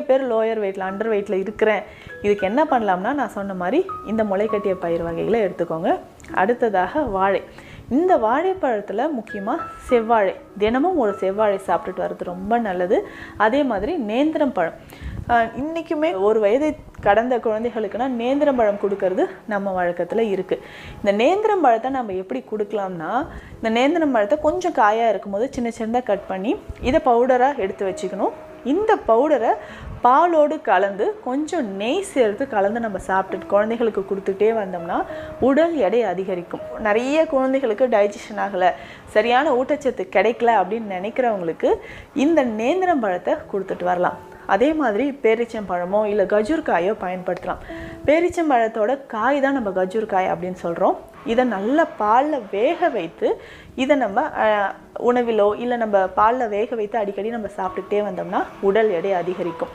பேர் லோயர் வெயிட்டில் அண்டர் வெயிட்டில் இருக்கிறேன். இதுக்கு என்ன பண்ணலாம்னா நான் சொன்ன மாதிரி இந்த முளைக்கட்டிய பயிர் வகைகளை எடுத்துக்கோங்க. அடுத்ததாக வாழை. இந்த வாழைப்பழத்தில் முக்கியமாக செவ்வாழை, தினமும் ஒரு செவ்வாழை சாப்பிட்டுட்டு வர்றது ரொம்ப நல்லது. அதே மாதிரி நேந்திரம் பழம். இன்றைக்குமே ஒரு வயதை கடந்த குழந்தைகளுக்குனா நேந்திரம் பழம் கொடுக்கறது நம்ம வழக்கத்தில் இருக்குது. இந்த நேந்திரம் பழத்தை நம்ம எப்படி கொடுக்கலாம்னா, இந்த நேந்திரம் பழத்தை கொஞ்சம் காயாக இருக்கும்போது சின்ன சின்னதாக கட் பண்ணி இதை பவுடராக எடுத்து வச்சுக்கணும். இந்த பவுடரை பாலோடு கலந்து கொஞ்சம் நெய் சேர்த்து கலந்து நம்ம சாப்பிட்டு குழந்தைகளுக்கு கொடுத்துட்டே வந்தோம்னா உடல் எடை அதிகரிக்கும். நிறைய குழந்தைகளுக்கு டைஜஷன் ஆகலை, சரியான ஊட்டச்சத்து கிடைக்கல அப்படின்னு நினைக்கிறவங்களுக்கு இந்த நேந்திரம் பழத்தை கொடுத்துட்டு வரலாம். அதே மாதிரி பேரிச்சம்பழமோ இல்லை கஜூர் காயோ பயன்படுத்தலாம். பேரிச்சம்பழத்தோட காய் தான் நம்ம கஜூர் காய் அப்படின்னு சொல்கிறோம். இதை நல்லா பாலில் வேக வைத்து இதை நம்ம உணவிலோ இல்லை நம்ம பாலில் வேக வைத்து அடிக்கடி நம்ம சாப்பிட்டுக்கிட்டே வந்தோம்னா உடல் எடை அதிகரிக்கும்.